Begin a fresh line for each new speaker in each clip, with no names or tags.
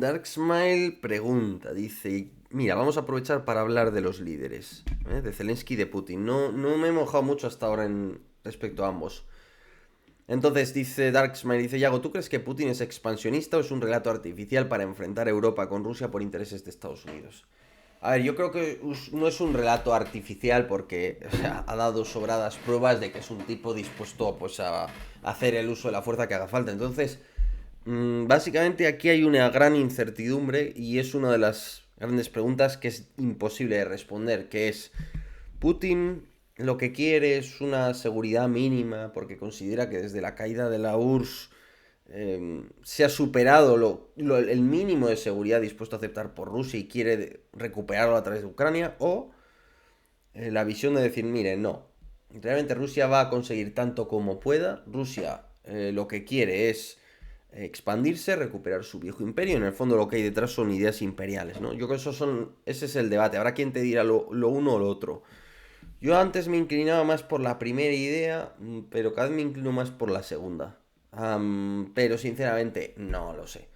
Dark Smile pregunta, dice, mira, vamos a aprovechar para hablar de los líderes, de Zelensky y de Putin. No me he mojado mucho hasta ahora en respecto a ambos. Entonces dice Dark Smile, dice Yago, ¿tú crees que Putin es expansionista o es un relato artificial para enfrentar a Europa con Rusia por intereses de Estados Unidos? A ver, yo creo que no es un relato artificial porque, o sea, ha dado sobradas pruebas de que es un tipo dispuesto pues a hacer el uso de la fuerza que haga falta. Entonces, básicamente aquí hay una gran incertidumbre y es una de las grandes preguntas que es imposible de responder, que es, ¿Putin lo que quiere es una seguridad mínima porque considera que desde la caída de la URSS se ha superado el mínimo de seguridad dispuesto a aceptar por Rusia y quiere recuperarlo a través de Ucrania? ¿O la visión de decir, mire, no, realmente Rusia va a conseguir tanto como pueda? Rusia lo que quiere es expandirse, recuperar su viejo imperio. En el fondo lo que hay detrás son ideas imperiales, ¿no? Yo creo que ese es el debate. Habrá quien te dirá lo uno o lo otro. Yo antes me inclinaba más por la primera idea, pero cada vez me inclino más por la segunda. Pero sinceramente no lo sé.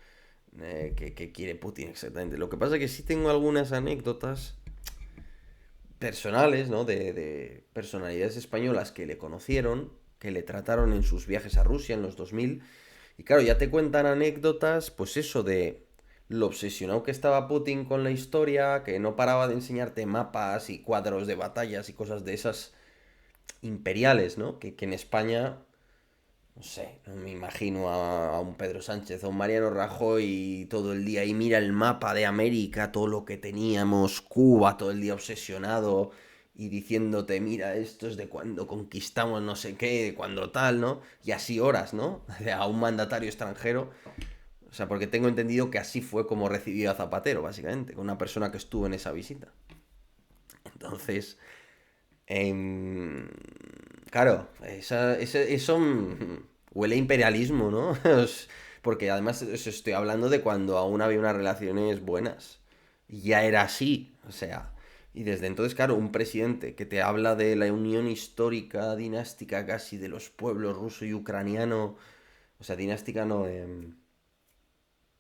¿Qué quiere Putin exactamente? Lo que pasa es que sí tengo algunas anécdotas personales, ¿no? De personalidades españolas que le conocieron, que le trataron en sus viajes a Rusia en los 2000. Y claro, ya te cuentan anécdotas, pues eso de lo obsesionado que estaba Putin con la historia, que no paraba de enseñarte mapas y cuadros de batallas y cosas de esas imperiales, ¿no? Que en España, no sé, no me imagino a un Pedro Sánchez o a un Mariano Rajoy todo el día y mira el mapa de América, todo lo que teníamos, Cuba todo el día obsesionado y diciéndote, mira, esto es de cuando conquistamos no sé qué, de cuando tal, ¿no? Y así horas, ¿no? A un mandatario extranjero. O sea, porque tengo entendido que así fue como recibió a Zapatero, básicamente, con una persona que estuvo en esa visita. Entonces, Em, claro, huele a imperialismo, ¿no? Porque además estoy hablando de cuando aún había unas relaciones buenas. Y ya era así, o sea. Y desde entonces, claro, un presidente que te habla de la unión histórica, dinástica casi de los pueblos ruso y ucraniano, o sea, dinástica no, de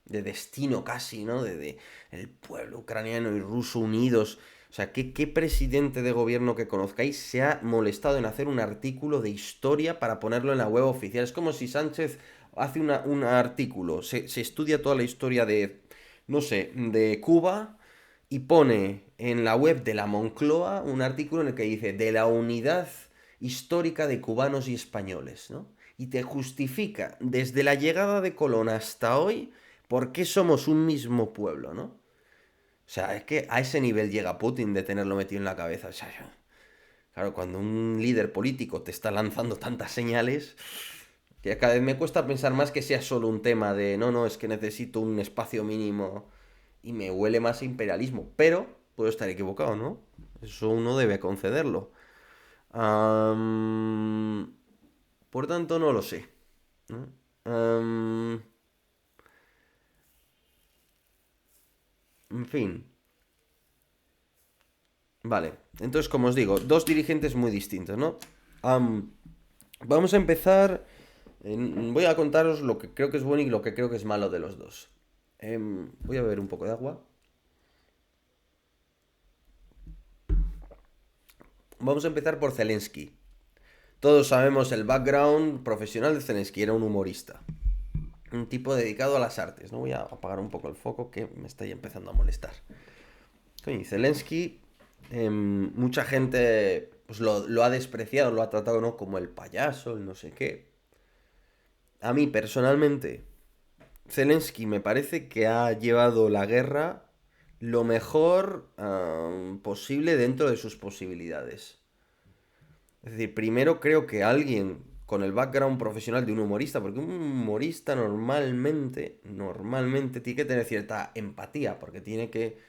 destino casi, ¿no? De el pueblo ucraniano y ruso unidos. O sea, ¿qué presidente de gobierno que conozcáis se ha molestado en hacer un artículo de historia para ponerlo en la web oficial? Es como si Sánchez hace un artículo, se estudia toda la historia de, no sé, de Cuba y pone en la web de la Moncloa un artículo en el que dice de la unidad histórica de cubanos y españoles, ¿no? Y te justifica desde la llegada de Colón hasta hoy por qué somos un mismo pueblo, ¿no? O sea, es que a ese nivel llega Putin de tenerlo metido en la cabeza. O sea, claro, cuando un líder político te está lanzando tantas señales, que cada vez me cuesta pensar más que sea solo un tema de, no, es que necesito un espacio mínimo y me huele más a imperialismo. Pero puedo estar equivocado, ¿no? Eso uno debe concederlo. Am, por tanto, no lo sé, ¿no? En fin, vale. Entonces, como os digo, dos dirigentes muy distintos, ¿no? Am, vamos a empezar. Voy a contaros lo que creo que es bueno y lo que creo que es malo de los dos. Voy a beber un poco de agua. Vamos a empezar por Zelensky. Todos sabemos el background profesional de Zelensky. Era un humorista. Un tipo dedicado a las artes. No voy a apagar un poco el foco que me está ya empezando a molestar. Coño, Zelensky, mucha gente pues lo ha despreciado, lo ha tratado, ¿no?, como el payaso, el no sé qué. A mí personalmente, Zelensky me parece que ha llevado la guerra lo mejor posible dentro de sus posibilidades. Es decir, primero creo que alguien con el background profesional de un humorista, porque un humorista normalmente tiene que tener cierta empatía, porque tiene que,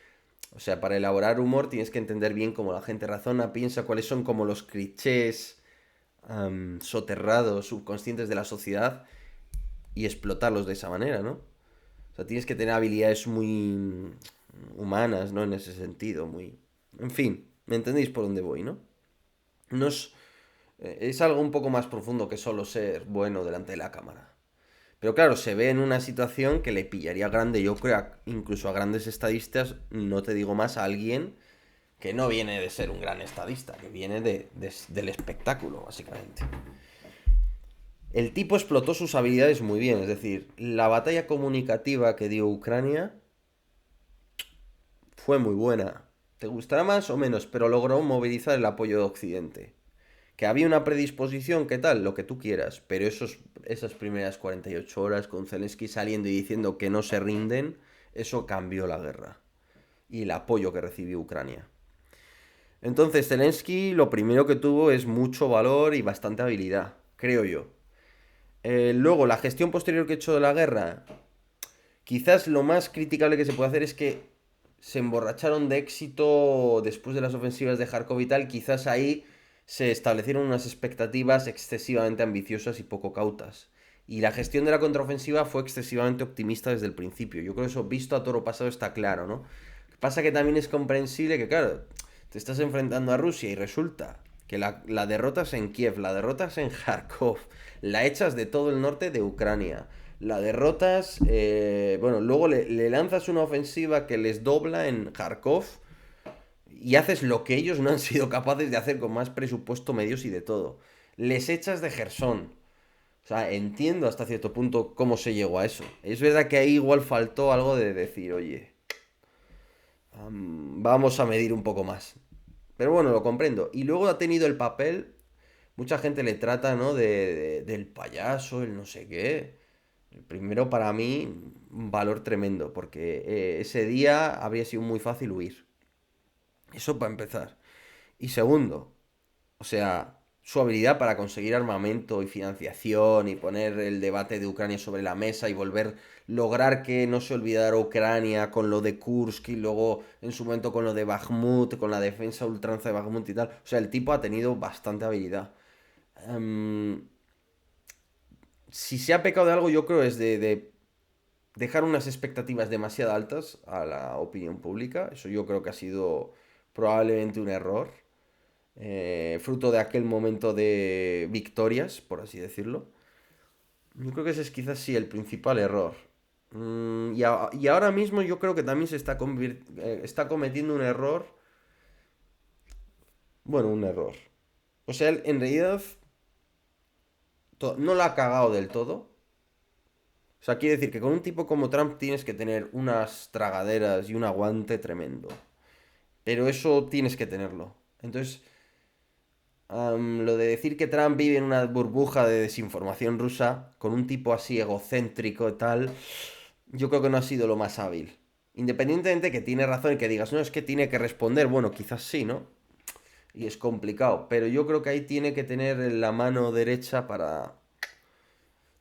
o sea, para elaborar humor tienes que entender bien cómo la gente razona, piensa, cuáles son como los clichés soterrados, subconscientes de la sociedad y explotarlos de esa manera, ¿no? O sea, tienes que tener habilidades muy humanas, ¿no? En ese sentido, muy... En fin, ¿me entendéis por dónde voy, no? Es algo un poco más profundo que solo ser bueno delante de la cámara. Pero claro, se ve en una situación que le pillaría grande, yo creo, incluso a grandes estadistas, no te digo más, a alguien que no viene de ser un gran estadista, que viene del espectáculo, básicamente. El tipo explotó sus habilidades muy bien, es decir, la batalla comunicativa que dio Ucrania fue muy buena. Te gustará más o menos, pero logró movilizar el apoyo de Occidente. Que había una predisposición, ¿qué tal? Lo que tú quieras, pero esas primeras 48 horas con Zelensky saliendo y diciendo que no se rinden, eso cambió la guerra y el apoyo que recibió Ucrania. Entonces Zelensky lo primero que tuvo es mucho valor y bastante habilidad, creo yo. Luego, la gestión posterior que he hecho de la guerra, quizás lo más criticable que se puede hacer es que se emborracharon de éxito después de las ofensivas de Kharkov y tal, quizás ahí se establecieron unas expectativas excesivamente ambiciosas y poco cautas. Y la gestión de la contraofensiva fue excesivamente optimista desde el principio. Yo creo que eso, visto a toro pasado, está claro, ¿no? Lo que pasa que también es comprensible que, claro, te estás enfrentando a Rusia y resulta que la derrotas en Kiev, la derrotas en Kharkov, la echas de todo el norte de Ucrania, la derrotas, bueno, luego le lanzas una ofensiva que les dobla en Kharkov y haces lo que ellos no han sido capaces de hacer con más presupuesto, medios y de todo. Les echas de Gerson. O sea, entiendo hasta cierto punto cómo se llegó a eso. Es verdad que ahí igual faltó algo de decir, oye, vamos a medir un poco más. Pero bueno, lo comprendo. Y luego ha tenido el papel, mucha gente le trata, ¿no? Del payaso, el no sé qué. El primero para mí, un valor tremendo, porque ese día habría sido muy fácil huir. Eso para empezar. Y segundo, o sea, su habilidad para conseguir armamento y financiación y poner el debate de Ucrania sobre la mesa y lograr que no se olvidara Ucrania con lo de Kursk y luego en su momento con lo de Bakhmut, con la defensa ultranza de Bakhmut y tal. O sea, el tipo ha tenido bastante habilidad. Em, si se ha pecado de algo, yo creo es de dejar unas expectativas demasiado altas a la opinión pública. Eso yo creo que ha sido probablemente un error. Fruto de aquel momento de victorias, por así decirlo. Yo creo que ese es quizás sí el principal error. Y ahora mismo yo creo que también está cometiendo un error. Bueno, un error. O sea, él en realidad no la ha cagado del todo. O sea, quiere decir que con un tipo como Trump tienes que tener unas tragaderas y un aguante tremendo. Pero eso tienes que tenerlo. Entonces, lo de decir que Trump vive en una burbuja de desinformación rusa, con un tipo así egocéntrico y tal, yo creo que no ha sido lo más hábil. Independientemente que tiene razón y que digas, no, es que tiene que responder, bueno, quizás sí, ¿no? Y es complicado, pero yo creo que ahí tiene que tener la mano derecha para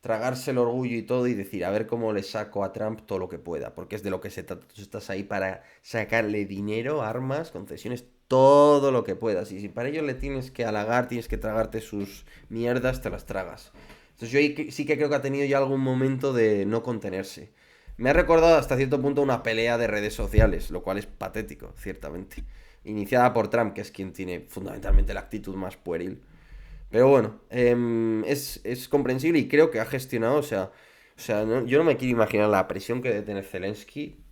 tragarse el orgullo y todo y decir, a ver cómo le saco a Trump todo lo que pueda, porque es de lo que se trata. Tú estás ahí para sacarle dinero, armas, concesiones, todo lo que puedas. Y si para ello le tienes que halagar, tienes que tragarte sus mierdas, te las tragas. Entonces yo ahí sí que creo que ha tenido ya algún momento de no contenerse. Me ha recordado hasta cierto punto una pelea de redes sociales, lo cual es patético, ciertamente. Iniciada por Trump, que es quien tiene fundamentalmente la actitud más pueril. Pero bueno, es comprensible y creo que ha gestionado, yo no me quiero imaginar la presión que debe tener Zelensky,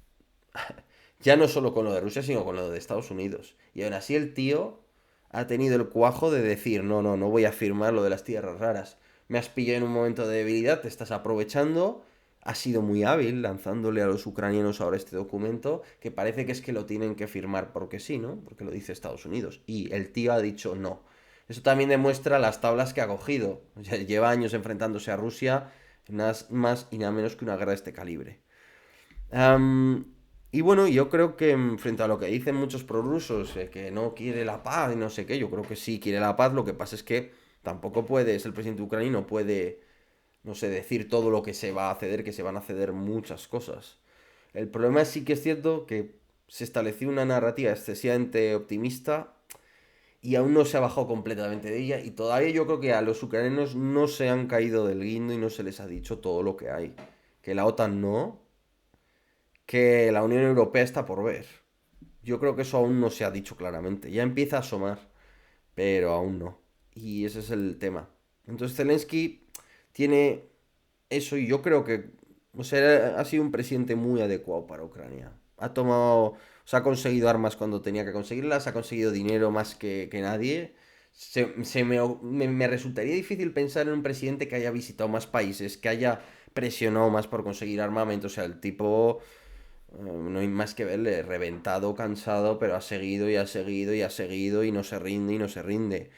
ya no solo con lo de Rusia, sino con lo de Estados Unidos. Y aún así el tío ha tenido el cuajo de decir, no, no, no voy a firmar lo de las tierras raras. Me has pillado en un momento de debilidad, te estás aprovechando. Ha sido muy hábil lanzándole a los ucranianos ahora este documento, que parece que es que lo tienen que firmar porque sí, ¿no? Porque lo dice Estados Unidos. Y el tío ha dicho no. Eso también demuestra las tablas que ha cogido. O sea, lleva años enfrentándose a Rusia en nada más y nada menos que una guerra de este calibre. Am, y bueno, yo creo que frente a lo que dicen muchos prorrusos, que no quiere la paz y no sé qué, yo creo que sí quiere la paz. Lo que pasa es que tampoco puede, es el presidente ucraniano, puede, no sé, decir todo lo que se va a ceder, que se van a ceder muchas cosas. El problema sí que es cierto que se estableció una narrativa excesivamente optimista y aún no se ha bajado completamente de ella y todavía yo creo que a los ucranianos no se han caído del guindo y no se les ha dicho todo lo que hay. Que la OTAN no, que la Unión Europea está por ver. Yo creo que eso aún no se ha dicho claramente. Ya empieza a asomar, pero aún no. Y ese es el tema. Entonces Zelensky tiene eso, y yo creo que, o sea, ha sido un presidente muy adecuado para Ucrania. Ha tomado, o sea, ha conseguido armas cuando tenía que conseguirlas, ha conseguido dinero más que nadie. Me resultaría difícil pensar en un presidente que haya visitado más países, que haya presionado más por conseguir armamento. O sea, el tipo, no hay más que verle, reventado, cansado, pero ha seguido y ha seguido y ha seguido y no se rinde y no se rinde.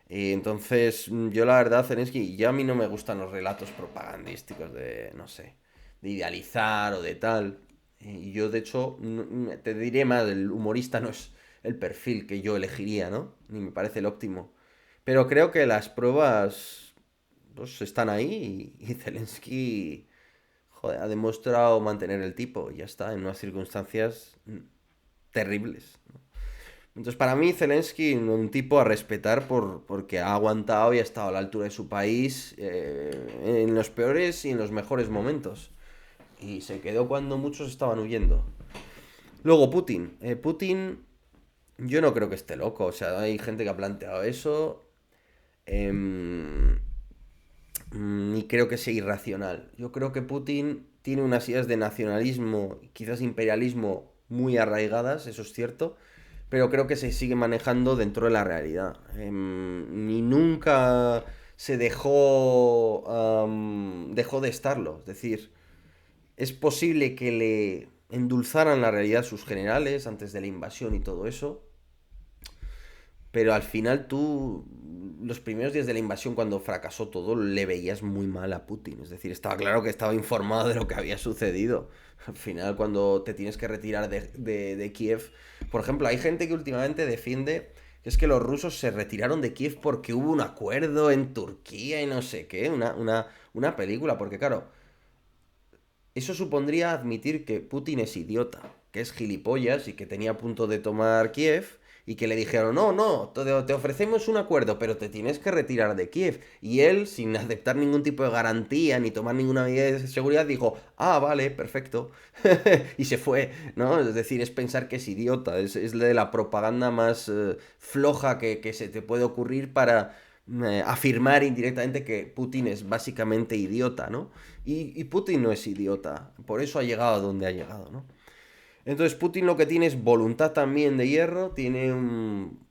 Y entonces, yo la verdad, Zelensky, ya a mí no me gustan los relatos propagandísticos de, no sé, de idealizar o de tal. Y yo, de hecho, te diré más, el humorista no es el perfil que yo elegiría, ¿no? Ni me parece el óptimo. Pero creo que las pruebas, pues, están ahí y Zelensky, joder, ha demostrado mantener el tipo, y ya está, en unas circunstancias terribles. Entonces, para mí, Zelensky, un tipo a respetar porque ha aguantado y ha estado a la altura de su país, en los peores y en los mejores momentos. Y se quedó cuando muchos estaban huyendo. Luego, Putin. Putin, yo no creo que esté loco. O sea, hay gente que ha planteado eso. em, Ni creo que sea irracional. Yo creo que Putin tiene unas ideas de nacionalismo, quizás imperialismo, muy arraigadas, eso es cierto, pero creo que se sigue manejando dentro de la realidad. Ni nunca se dejó de estarlo. Es decir, es posible que le endulzaran la realidad sus generales antes de la invasión y todo eso, pero al final tú, los primeros días de la invasión, cuando fracasó todo, le veías muy mal a Putin. Es decir, estaba claro que estaba informado de lo que había sucedido. Al final, cuando te tienes que retirar de Kiev, por ejemplo, hay gente que últimamente defiende que es que los rusos se retiraron de Kiev porque hubo un acuerdo en Turquía y no sé qué, una película, porque claro, eso supondría admitir que Putin es idiota, que es gilipollas y que tenía a punto de tomar Kiev y que le dijeron, no, no, te ofrecemos un acuerdo, pero te tienes que retirar de Kiev. Y él, sin aceptar ningún tipo de garantía ni tomar ninguna medida de seguridad, dijo, ah, vale, perfecto. Y se fue, ¿no? Es decir, es pensar que es idiota, es de la propaganda más floja que se te puede ocurrir para afirmar indirectamente que Putin es básicamente idiota, ¿no? Y Putin no es idiota, por eso ha llegado a donde ha llegado, ¿no? Entonces Putin lo que tiene es voluntad también de hierro, tiene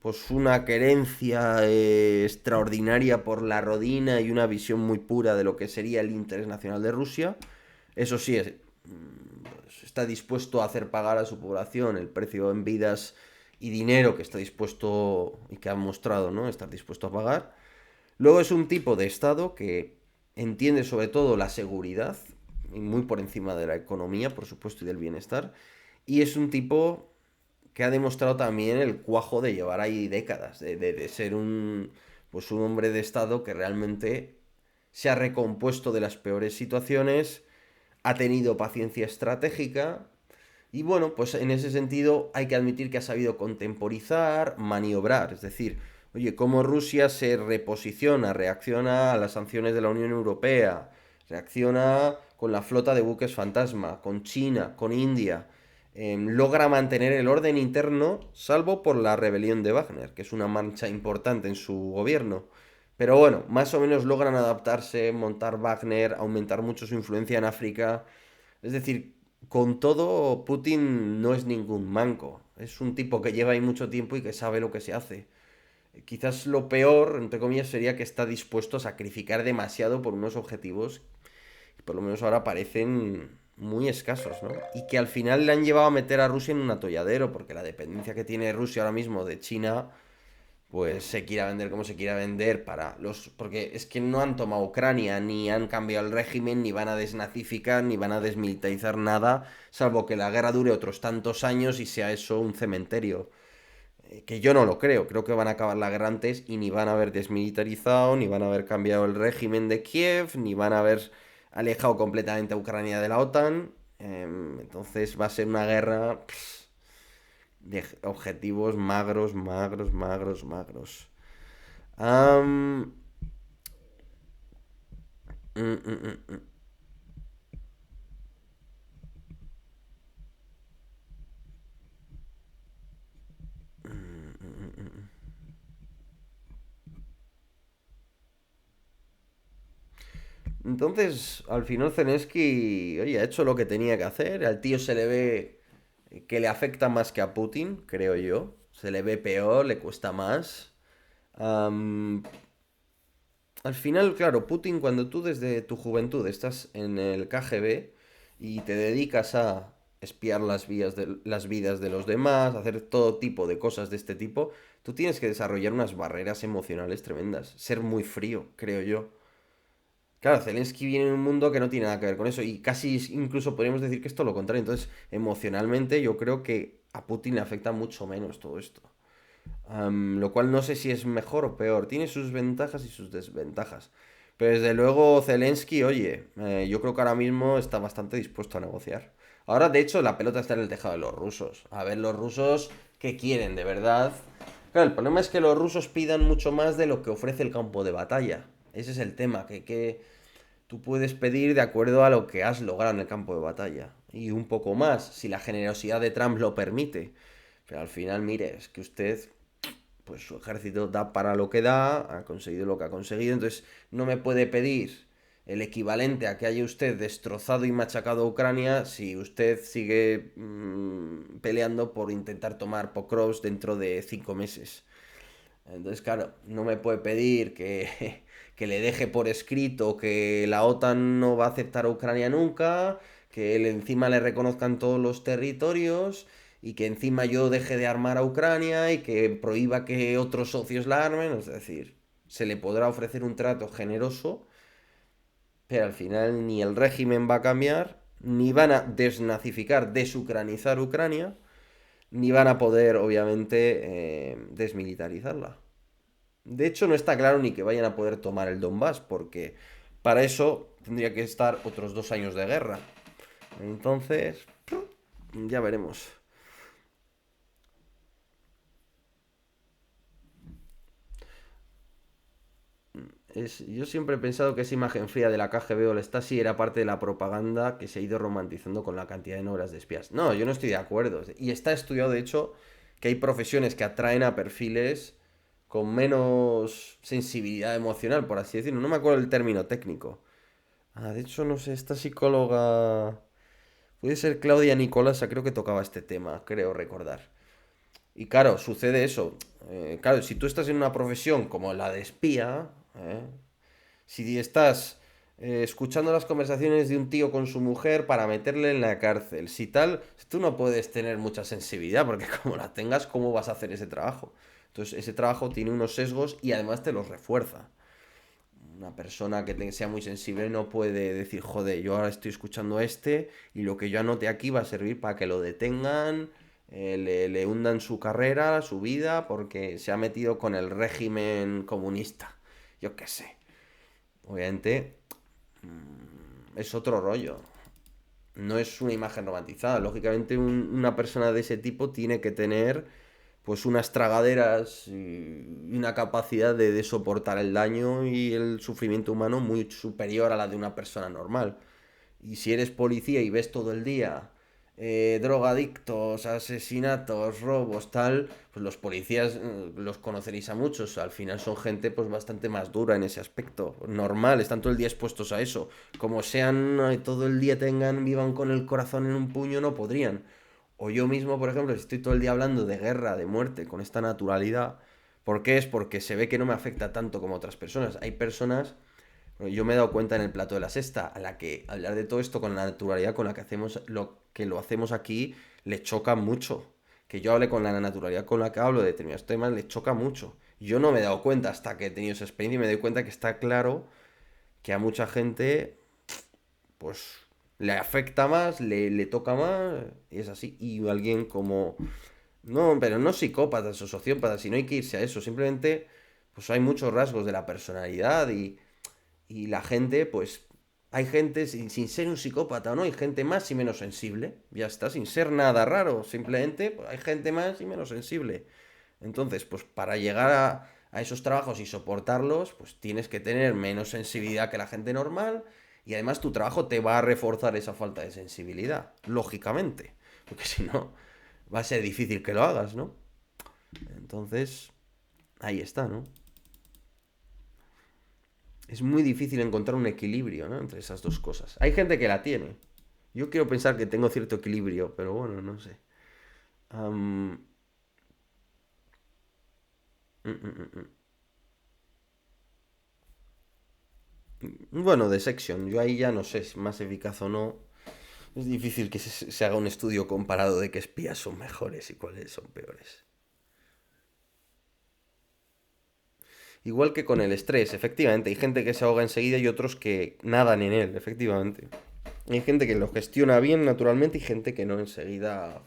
pues una querencia extraordinaria por la rodina y una visión muy pura de lo que sería el interés nacional de Rusia. Eso sí, pues, está dispuesto a hacer pagar a su población el precio en vidas y dinero que está dispuesto y que ha mostrado, ¿no? Estar dispuesto a pagar. Luego es un tipo de Estado que entiende sobre todo la seguridad, y muy por encima de la economía, por supuesto, y del bienestar. Y es un tipo que ha demostrado también el cuajo de llevar ahí décadas, de ser pues un hombre de Estado que realmente se ha recompuesto de las peores situaciones, ha tenido paciencia estratégica y bueno, pues en ese sentido hay que admitir que ha sabido contemporizar, maniobrar, es decir, oye, cómo Rusia se reposiciona, reacciona a las sanciones de la Unión Europea, reacciona con la flota de buques fantasma, con China, con India, logra mantener el orden interno, salvo por la rebelión de Wagner, que es una mancha importante en su gobierno. Pero bueno, más o menos logran adaptarse, montar Wagner, aumentar mucho su influencia en África. Es decir, con todo, Putin no es ningún manco. Es un tipo que lleva ahí mucho tiempo y que sabe lo que se hace. Quizás lo peor, entre comillas, sería que está dispuesto a sacrificar demasiado por unos objetivos que por lo menos ahora parecen muy escasos, ¿no? Y que al final le han llevado a meter a Rusia en un atolladero, porque la dependencia que tiene Rusia ahora mismo de China pues se quiera vender como se quiera vender para los... Porque es que no han tomado Ucrania, ni han cambiado el régimen, ni van a desnazificar, ni van a desmilitarizar nada, salvo que la guerra dure otros tantos años y sea eso un cementerio. Que yo no lo creo, creo que van a acabar la guerra antes y ni van a haber desmilitarizado, ni van a haber cambiado el régimen de Kiev, ni van a haber alejado completamente a Ucrania de la OTAN. Entonces va a ser una guerra de objetivos magros, magros, magros, magros. Am, mm, mm, mm, mm, Entonces, al final Zelensky, oye, ha hecho lo que tenía que hacer. Al tío se le ve que le afecta más que a Putin, creo yo. Se le ve peor, le cuesta más. Am, Al final, claro, Putin, cuando tú desde tu juventud estás en el KGB y te dedicas a espiar las vidas de los demás, hacer todo tipo de cosas de este tipo, tú tienes que desarrollar unas barreras emocionales tremendas. Ser muy frío, creo yo. Claro, Zelensky viene en un mundo que no tiene nada que ver con eso y casi incluso podríamos decir que es todo lo contrario. Entonces, emocionalmente yo creo que a Putin le afecta mucho menos todo esto. Lo cual no sé si es mejor o peor. Tiene sus ventajas y sus desventajas. Pero desde luego Zelensky, oye, yo creo que ahora mismo está bastante dispuesto a negociar. Ahora, de hecho, la pelota está en el tejado de los rusos. A ver los rusos qué quieren, de verdad. Claro, el problema es que los rusos pidan mucho más de lo que ofrece el campo de batalla. Ese es el tema, que tú puedes pedir de acuerdo a lo que has logrado en el campo de batalla. Y un poco más, si la generosidad de Trump lo permite. Pero al final, mire, es que usted pues su ejército da para lo que da, ha conseguido lo que ha conseguido, entonces no me puede pedir el equivalente a que haya usted destrozado y machacado a Ucrania si usted sigue peleando por intentar tomar Pokrovsk dentro de 5 meses. Entonces, claro, no me puede pedir que le deje por escrito que la OTAN no va a aceptar a Ucrania nunca, que él encima le reconozcan todos los territorios y que encima yo deje de armar a Ucrania y que prohíba que otros socios la armen. Es decir, se le podrá ofrecer un trato generoso, pero al final ni el régimen va a cambiar, ni van a desnazificar, desucranizar Ucrania, ni van a poder, obviamente, desmilitarizarla. De hecho, no está claro ni que vayan a poder tomar el Donbass, porque para eso tendría que estar otros 2 años de guerra. Entonces, ya veremos. Yo siempre he pensado que esa imagen fría de la KGB o la Stasi era parte de la propaganda que se ha ido romantizando con la cantidad de novelas de espías. No, yo no estoy de acuerdo. Y está estudiado, de hecho, que hay profesiones que atraen a perfiles con menos sensibilidad emocional, por así decirlo. No me acuerdo el término técnico. De hecho, no sé, esta psicóloga. Puede ser Claudia Nicolasa, creo que tocaba este tema, creo recordar. Y claro, sucede eso. Claro, si tú estás en una profesión como la de espía, si estás escuchando las conversaciones de un tío con su mujer para meterle en la cárcel, si tal, tú no puedes tener mucha sensibilidad, porque como la tengas, ¿cómo vas a hacer ese trabajo? Entonces, ese trabajo tiene unos sesgos y además te los refuerza. Una persona que sea muy sensible no puede decir, joder, yo ahora estoy escuchando a este y lo que yo anote aquí va a servir para que lo detengan, le hundan su carrera, su vida, porque se ha metido con el régimen comunista. Yo qué sé. Obviamente es otro rollo. No es una imagen romantizada. Lógicamente una persona de ese tipo tiene que tener pues unas tragaderas y una capacidad de soportar el daño y el sufrimiento humano muy superior a la de una persona normal. Y si eres policía y ves todo el día drogadictos, asesinatos, robos, tal, pues los policías los conoceréis a muchos. Al final son gente pues bastante más dura en ese aspecto. Normal, están todo el día expuestos a eso. Como sean todo el día vivan con el corazón en un puño, no podrían. O yo mismo, por ejemplo, si estoy todo el día hablando de guerra, de muerte, con esta naturalidad, ¿por qué es? Porque se ve que no me afecta tanto como a otras personas. Hay personas, bueno, yo me he dado cuenta en el plato de la sexta, a la que hablar de todo esto con la naturalidad con la que hacemos lo hacemos aquí, le choca mucho. Que yo hable con la naturalidad con la que hablo de determinados temas, le choca mucho. Yo no me he dado cuenta hasta que he tenido esa experiencia y me doy cuenta que está claro que a mucha gente pues le afecta más, le toca más, y es así. Y alguien como... No, pero no psicópatas o sociópatas, si no hay que irse a eso, simplemente pues hay muchos rasgos de la personalidad y la gente, pues hay gente sin ser un psicópata, ¿no? Hay gente más y menos sensible, ya está, sin ser nada raro, simplemente pues, hay gente más y menos sensible. Entonces, pues para llegar a esos trabajos y soportarlos, pues tienes que tener menos sensibilidad que la gente normal y además tu trabajo te va a reforzar esa falta de sensibilidad, lógicamente, porque si no, va a ser difícil que lo hagas, ¿no? Entonces, ahí está, ¿no? Es muy difícil encontrar un equilibrio, ¿no? Entre esas dos cosas. Hay gente que la tiene. Yo quiero pensar que tengo cierto equilibrio, pero bueno, no sé. Am, mm, mm, mm, Bueno, de Section, yo ahí ya no sé si es más eficaz o no. Es difícil que se haga un estudio comparado de qué espías son mejores y cuáles son peores. Igual que con el estrés, efectivamente, hay gente que se ahoga enseguida y otros que nadan en él, efectivamente. Hay gente que lo gestiona bien naturalmente y gente que no enseguida